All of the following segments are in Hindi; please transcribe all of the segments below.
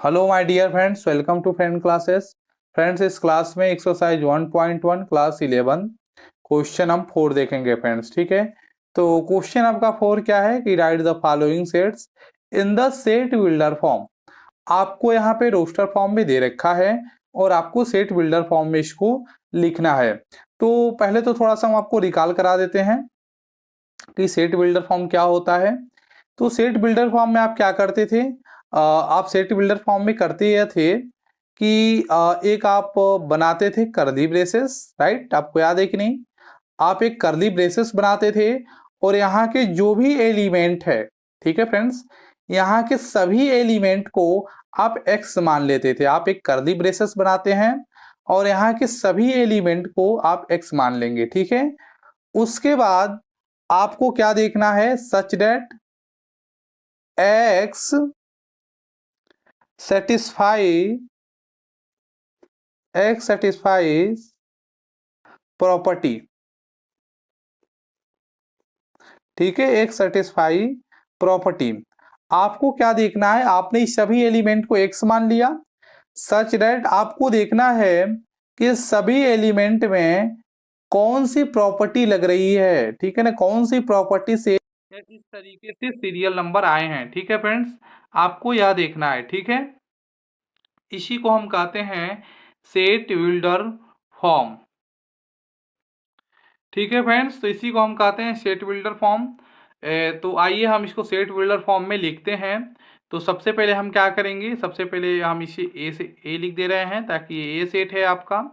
Hello my dear friends, welcome to friend classes. Friends, इस क्लास में एक्सरसाइज 1.1 क्लास 11 क्वेश्चन हम 4 देखेंगे फ्रेंड्स। ठीक है, तो क्वेश्चन आपका 4 क्या है कि right the following sets in the set builder form. आपको यहाँ पे रोस्टर फॉर्म में दे रखा है और आपको सेट बिल्डर फॉर्म में इसको लिखना है। तो पहले तो थोड़ा सा हम आपको रिकॉल करा देते हैं कि सेट बिल्डर फॉर्म क्या होता है। तो सेट बिल्डर फॉर्म में आप क्या करते थे, आप सेट बिल्डर फॉर्म में करते यह थे कि एक आप बनाते थे कर्ली ब्रेसेस, राइट? आपको याद है कि नहीं? आप एक कर्ली ब्रेसेस बनाते थे और यहाँ के जो भी एलिमेंट है, ठीक है फ्रेंड्स, यहाँ के सभी एलिमेंट को आप एक्स मान लेते थे। आप एक कर्ली ब्रेसेस बनाते हैं और यहाँ के सभी एलिमेंट को आप एक्स मान लेंगे, ठीक है। उसके बाद आपको क्या देखना है, such that x satisfy x satisfies property, ठीक है, एक सेटिस्फाई प्रॉपर्टी। आपको क्या देखना है, आपने इस सभी एलिमेंट को x मान लिया, सच दैट आपको देखना है कि सभी एलिमेंट में कौन सी प्रॉपर्टी लग रही है, ठीक है ना, कौन सी प्रॉपर्टी से इस तरीके से सीरियल नंबर आए हैं। ठीक है फ्रेंड्स, आपको यह देखना है, ठीक है। इसी को हम कहते हैं सेट बिल्डर फॉर्म, ठीक है फ्रेंड्स। तो इसी को हम कहते हैं सेट बिल्डर फॉर्म। तो आइए हम इसको सेट बिल्डर फॉर्म में लिखते हैं। तो सबसे पहले हम क्या करेंगे, सबसे पहले हम इसे ए से ए लिख दे रहे हैं ताकि ये ए सेट है आपका।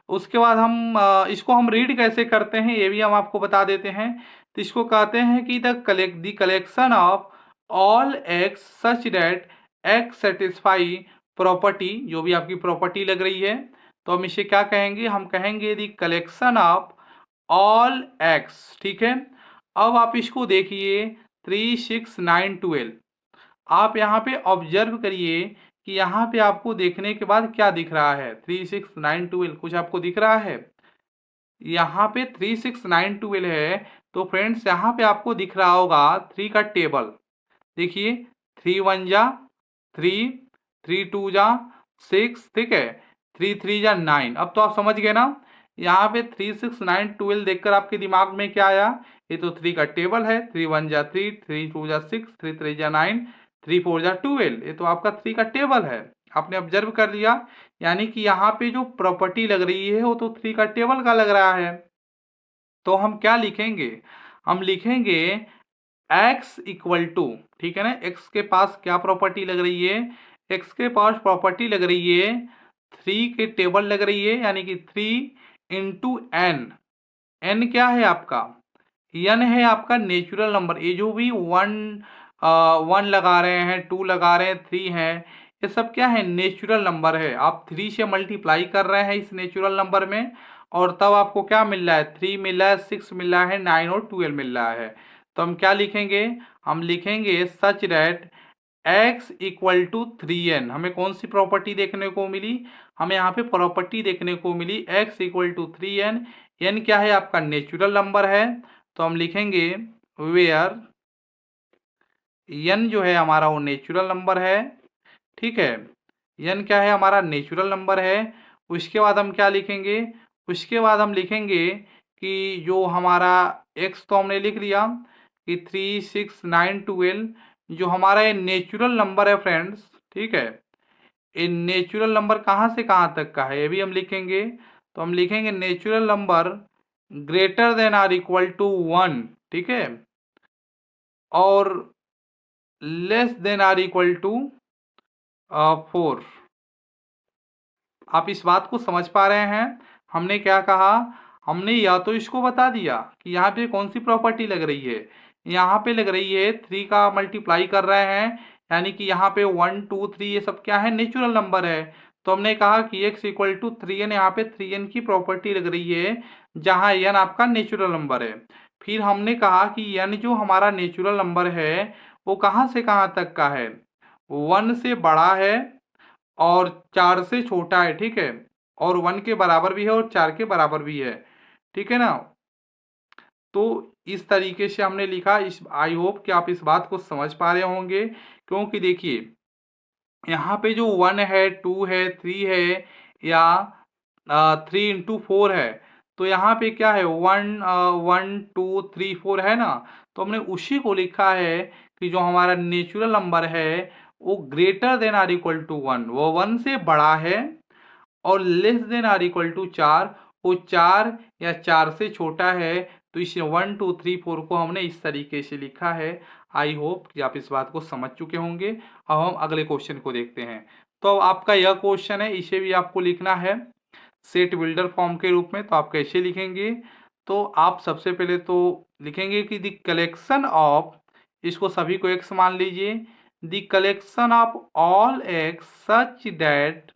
उसके बाद हम इसको हम रीड कैसे करते हैं ये भी हम आपको बता देते हैं। तो इसको कहते हैं कि the collection of all x such that x satisfy property, जो भी आपकी प्रॉपर्टी लग रही है। तो हम इसे क्या कहेंगे, हम कहेंगे the collection of all x, ठीक है। अब आप इसको देखिए 3, 6, 9, 12। आप यहाँ पे ऑब्जर्व करिए कि यहाँ पे आपको देखने के बाद क्या दिख रहा है, 3, 6, 9, 12 कुछ आपको दिख रहा है। यहाँ पे 3, 6, 9, 12 है। तो फ्रेंड्स यहाँ पे आपको दिख रहा होगा 3 का टेबल। देखिए 3 1 जा 3, 3 2 जा 6, ठीक है, 3 3 जा 9। अब तो आप समझ गए ना। यहाँ पे 3, 6, 9, 12 देखकर आपके दिमाग में क्या आया, ये तो 3 का टेबल है। 3 1 जा 3, 3 2 जा 6, 3 3 जा 9, 3 4 जा 12। ये तो आपका 3 का टेबल है, आपने ऑब्जर्व कर लिया। यानी कि यहाँ पे जो प्रॉपर्टी लग रही है वो तो 3 का टेबल का लग रहा है। तो हम क्या लिखेंगे, हम लिखेंगे x इक्वल टू, ठीक है ना, x के पास क्या प्रॉपर्टी लग रही है, x के पास प्रॉपर्टी लग रही है 3 के टेबल लग रही है, यानी कि 3 इंटू एन। एन क्या है आपका, एन है आपका नेचुरल नंबर। ये जो भी 1 लगा रहे हैं, 2 लगा रहे हैं, 3 है, ये सब क्या है, नेचुरल नंबर है। आप 3 से मल्टीप्लाई कर रहे हैं इस नेचुरल नंबर में और तब आपको क्या मिल रहा है, 3 मिल रहा है, 6 मिल रहा है, 9 और 12 मिल रहा है। तो हम क्या लिखेंगे, हम लिखेंगे such that x equal to 3n। हमें कौन सी प्रॉपर्टी देखने को मिली, हमें यहाँ पे प्रॉपर्टी देखने को मिली x equal to 3n। n क्या है आपका, नेचुरल नंबर है। तो हम लिखेंगे वेयर n जो है हमारा वो नेचुरल नंबर है, ठीक है। n क्या है हमारा, नेचुरल नंबर है। उसके बाद हम क्या लिखेंगे, उसके बाद हम लिखेंगे कि जो हमारा x तो हमने लिख लिया कि 3, 6, 9, 12, जो हमारा ये नेचुरल नंबर है फ्रेंड्स, ठीक है। ये नेचुरल नंबर कहाँ से कहाँ तक का है ये भी हम लिखेंगे। तो हम लिखेंगे natural number greater than or equal to 1, ठीक है, और less than or equal to 4। आप इस बात को समझ पा रहे हैं, हमने क्या कहा, हमने या तो इसको बता दिया कि यहाँ पे कौन सी प्रॉपर्टी लग रही है, यहाँ पे लग रही है 3 का मल्टीप्लाई कर रहे हैं, यानी कि यहाँ पे 1 2 3 ये सब क्या है, नेचुरल नंबर है। तो हमने कहा कि x इक्वल टू 3n, यहाँ पे 3n की प्रॉपर्टी लग रही है जहाँ n आपका नेचुरल नंबर है। फिर हमने कहा कि n जो हमारा नेचुरल नंबर है वो कहाँ से कहाँ तक का है, 1 से बड़ा है और 4 से छोटा है, ठीक है, और 1 के बराबर भी है और 4 के बराबर भी है, ठीक है ना। तो इस तरीके से हमने लिखा। इस आई होप कि आप इस बात को समझ पा रहे होंगे, क्योंकि देखिए यहाँ पे जो 1 है, 2 है, 3 है या 3 इंटू 4 है, तो यहाँ पे क्या है 1 1 2 3 4 है ना, तो हमने उसी को लिखा है कि जो हमारा नेचुरल नंबर है वो greater than or equal to 1, वो 1 से बड़ा है, और less than or equal to 4, वो 4 या 4 से छोटा है। तो इस 1 2 3 4 को हमने इस तरीके से लिखा है। आई होप कि आप इस बात को समझ चुके होंगे। अब हम अगले क्वेश्चन को देखते हैं। तो अब आपका यह क्वेश्चन है, इसे भी आपको लिखना है सेट बिल्डर फॉर्म के रूप में। तो आप कैसे लिखेंगे? तो आप सबसे पहले तो लिखेंगे कि द कलेक्शन ऑफ, इसको सभी को एक्स मान लीजिए, the collection of all x such that.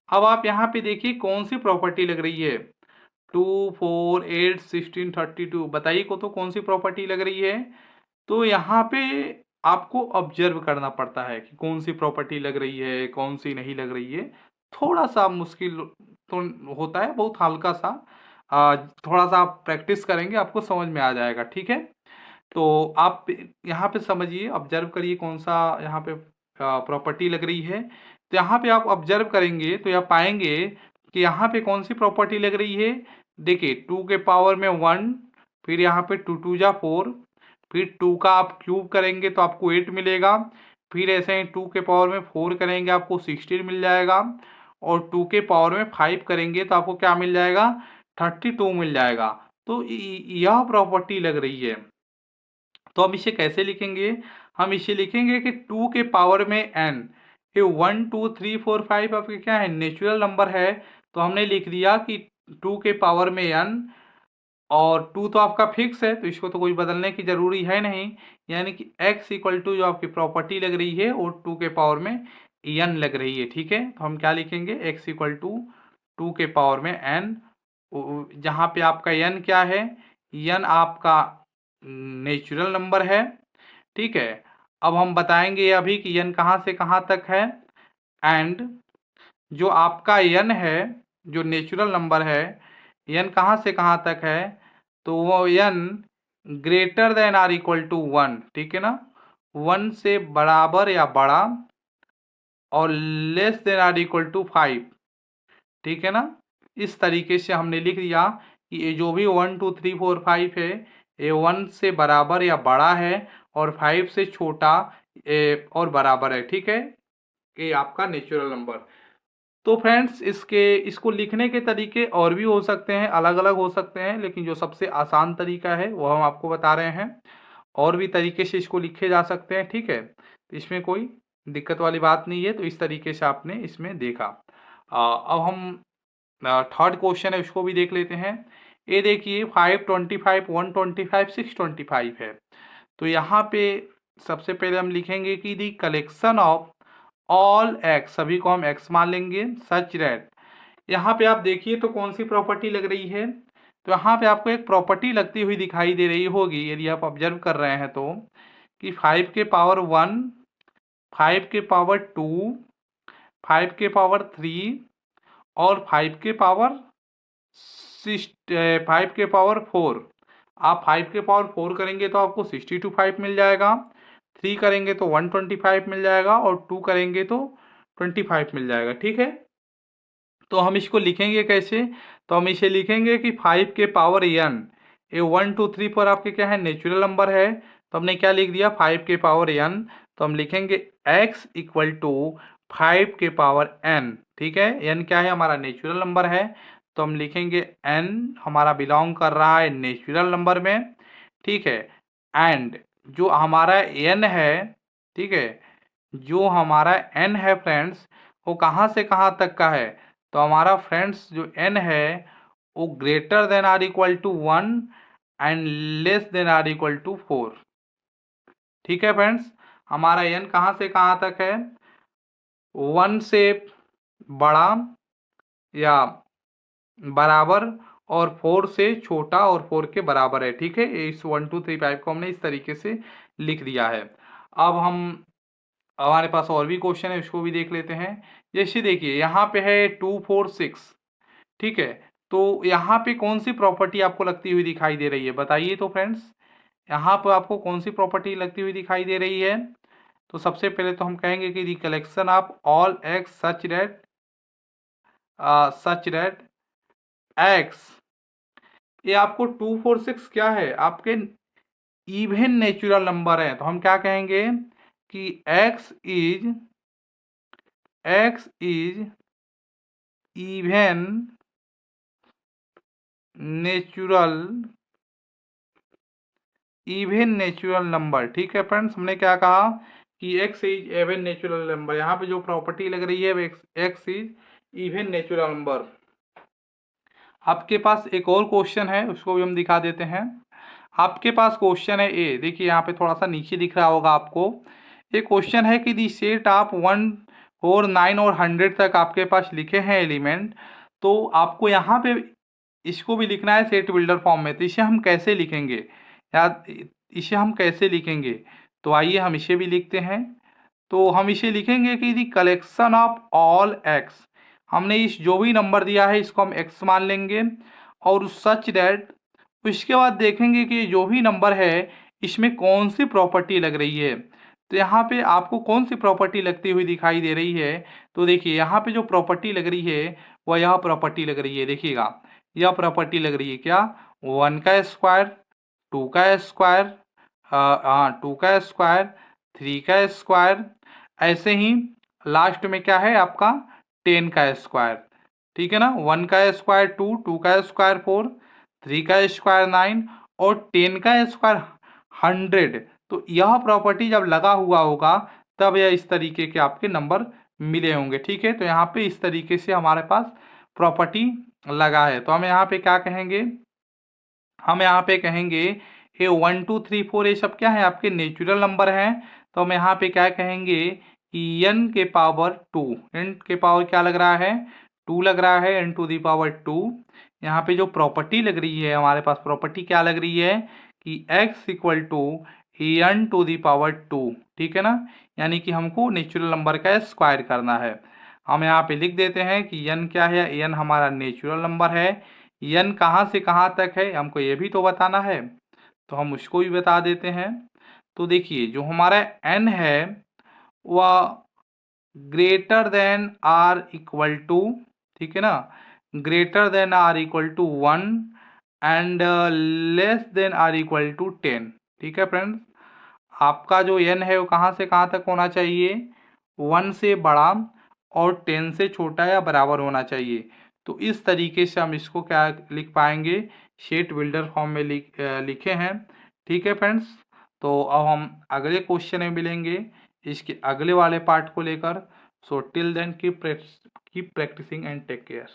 अब आप यहाँ पे देखिए कौन सी प्रॉपर्टी लग रही है, 2 4 8 16 32, बताइए को तो कौन सी प्रॉपर्टी लग रही है। तो यहाँ पे आपको ऑब्जर्व करना पड़ता है कि कौन सी प्रॉपर्टी लग रही है, कौन सी नहीं लग रही है। थोड़ा सा मुश्किल तो होता है, बहुत हल्का सा। थोड़ा सा आप प्रैक्टिस करेंगे आपको समझ में आ जाएगा, ठीक है। तो आप यहाँ पे समझिए, ऑब्जर्व करिए कौन सा यहाँ पे प्रॉपर्टी लग रही है। तो यहाँ पे आप ऑब्जर्व करेंगे तो आप पाएंगे कि यहाँ पे कौन सी प्रॉपर्टी लग रही है। देखिए 2 के पावर में 1, फिर यहाँ पे 2 2 जा 4, फिर 2 का आप क्यूब करेंगे तो आपको 8 मिलेगा, फिर ऐसे ही 2 के पावर में 4 करेंगे आपको 16 मिल जाएगा, और 2 के पावर में 5 करेंगे तो आपको क्या मिल जाएगा, 32 मिल जाएगा। तो यह प्रॉपर्टी लग रही है। तो हम इसे कैसे लिखेंगे? हम इसे लिखेंगे कि 2 के पावर में n, ये 1 2 3 4 5 आपके क्या है, नेचुरल नंबर है। तो हमने लिख दिया कि 2 के पावर में n, और 2 तो आपका फिक्स है तो इसको तो कोई बदलने की जरूरी है नहीं, यानी कि x इक्वल टू जो आपकी प्रॉपर्टी लग रही है वो 2 के पावर में n लग रही है, ठीक है। तो हम क्या लिखेंगे, x इक्वल टू 2 के पावर में n, जहाँ पे आपका n क्या है, n आपका नेचुरल नंबर है, ठीक है। अब हम बताएंगे अभी कि n कहाँ से कहाँ तक है, एंड जो आपका n है, जो नेचुरल नंबर है, n कहाँ से कहाँ तक है, तो वो n greater than or equal to 1, ठीक है ना, 1 से बराबर या बड़ा, और less than or equal to 5, ठीक है ना। इस तरीके से हमने लिख दिया कि ये जो भी 1 2 3 4 5 है, ये 1 से बराबर या बड़ा है, और 5 से छोटा और बराबर है, ठीक है। ये आपका नेचुरल नंबर। तो फ्रेंड्स इसको लिखने के तरीके और भी हो सकते हैं, अलग अलग हो सकते हैं, लेकिन जो सबसे आसान तरीका है वो हम आपको बता रहे हैं। और भी तरीके से इसको लिखे जा सकते हैं, ठीक है। तो इसमें कोई दिक्कत वाली बात नहीं है। तो इस तरीके से आपने इसमें देखा। अब हम थर्ड क्वेश्चन है उसको भी देख लेते हैं। ये देखिए 525 125 625 है। तो यहाँ पे सबसे पहले हम लिखेंगे कि दी कलेक्शन ऑफ ऑल एक्स, सभी को हम एक्स मान लेंगे, सच दैट। यहाँ पे आप देखिए तो कौन सी प्रॉपर्टी लग रही है। तो यहाँ पे आपको एक प्रॉपर्टी लगती हुई दिखाई दे रही होगी यदि आप ऑब्जर्व कर रहे हैं तो, कि 5 के पावर 1, 5 के पावर 2, 5 के पावर 3, और 5 के पावर 5 के पावर 4। आप 5 के पावर 4 करेंगे तो आपको 62 मिल जाएगा, 3 करेंगे तो 125 मिल जाएगा, और 2 करेंगे तो 25 मिल जाएगा, ठीक है। तो हम इसको लिखेंगे कैसे? तो हम इसे लिखेंगे कि 5 के पावर n, ये 1 2 3 4 आपके क्या है, नेचुरल नंबर है। तो हमने क्या लिख दिया, 5 के पावर n। तो हम लिखेंगे x इक्वल टू 5 के पावर n, ठीक है। n क्या है, हमारा नेचुरल नंबर है। तो हम लिखेंगे n हमारा बिलोंग कर रहा है नेचुरल नंबर में, ठीक है। एंड जो हमारा n है, ठीक है, जो हमारा n है फ्रेंड्स, वो कहाँ से कहाँ तक का है। तो हमारा फ्रेंड्स जो n है वो greater than or equal to 1 and less than or equal to 4, ठीक है फ्रेंड्स। हमारा n कहाँ से कहाँ तक है, 1 से बड़ा या बराबर, और 4 से छोटा और 4 के बराबर है, ठीक है। इस 1 2 3 5 को हमने इस तरीके से लिख दिया है। अब हमारे पास और भी क्वेश्चन है, उसको भी देख लेते हैं। जैसे देखिए यहाँ पे है 2 4 6, ठीक है। तो यहाँ पे कौन सी प्रॉपर्टी आपको लगती हुई दिखाई दे रही है, बताइए तो फ्रेंड्स। यहाँ पर आपको कौन सी प्रॉपर्टी लगती हुई दिखाई दे रही है? तो सबसे पहले तो हम कहेंगे कि the collection of all x such that x, ये आपको 246 क्या है, आपके इवन नेचुरल नंबर है। तो हम क्या कहेंगे कि x is even natural number. ठीक है फ्रेंड्स, हमने क्या कहा कि x is even natural number. यहाँ पे जो प्रॉपर्टी लग रही है x is even natural number. आपके पास एक और क्वेश्चन है, उसको भी हम दिखा देते हैं। आपके पास क्वेश्चन है ए, देखिए यहाँ पे थोड़ा सा नीचे दिख रहा होगा आपको। ये क्वेश्चन है कि दी सेट आप 1 और 9 और 100 तक आपके पास लिखे हैं एलिमेंट, तो आपको यहाँ पे इसको भी लिखना है सेट बिल्डर फॉर्म में। तो इसे हम कैसे लिखेंगे या इसे हम कैसे लिखेंगे, तो आइए हम इसे भी लिखते हैं। तो हम इसे लिखेंगे कि दी कलेक्शन ऑफ ऑल एक्स, हमने इस जो भी नंबर दिया है इसको हम एक्स मान लेंगे, और सच दैट, उसके बाद देखेंगे कि जो भी नंबर है इसमें कौन सी प्रॉपर्टी लग रही है। तो यहाँ पे आपको कौन सी प्रॉपर्टी लगती हुई दिखाई दे रही है, तो देखिए यहाँ पे जो प्रॉपर्टी लग रही है वह यह प्रॉपर्टी लग रही है। देखिएगा यह प्रॉपर्टी लग रही है क्या, 1 का स्क्वायर, 2 का स्क्वायर, 2 का स्क्वायर, 3 का स्क्वायर, ऐसे ही लास्ट में क्या है आपका 10 का स्क्वायर। ठीक है ना, 1 का स्क्वायर 2, 2 का स्क्वायर 4, 3 का स्क्वायर 9 और 10 का स्क्वायर 100। तो यह प्रॉपर्टी जब लगा हुआ होगा तब यह इस तरीके के आपके नंबर मिले होंगे। ठीक है, तो यहाँ पे इस तरीके से हमारे पास प्रॉपर्टी लगा है। तो हम यहाँ पे क्या कहेंगे, हम यहाँ पे कहेंगे ये 1 2 3 4 ये सब क्या है आपके नेचुरल नंबर हैं। तो हम यहाँ पे क्या कहेंगे कि n के पावर 2, n के पावर क्या लग रहा है 2 लग रहा है, n टू दी पावर 2। यहाँ पे जो प्रॉपर्टी लग रही है हमारे पास, प्रॉपर्टी क्या लग रही है कि x equal to n to the power 2। ठीक है ना, यानी कि हमको नेचुरल नंबर का स्क्वायर करना है। हम यहाँ पे लिख देते हैं कि n क्या है, n हमारा नेचुरल नंबर है। n कहाँ से कहाँ तक है हमको ये भी तो बताना है, तो हम उसको भी बता देते हैं। तो देखिए जो हमारा n है वह greater than or equal to, ठीक है ना, greater than or equal to 1 and less than or equal to 10। ठीक है फ्रेंड्स, आपका जो n है वो कहाँ से कहाँ तक होना चाहिए, 1 से बड़ा और 10 से छोटा या बराबर होना चाहिए। तो इस तरीके से हम इसको क्या लिख पाएंगे, सेट बिल्डर फॉर्म में लिखे हैं। ठीक है फ्रेंड्स, तो अब हम अगले क्वेश्चन में मिलेंगे इसके अगले वाले पार्ट को लेकर। So till then keep practising and take care.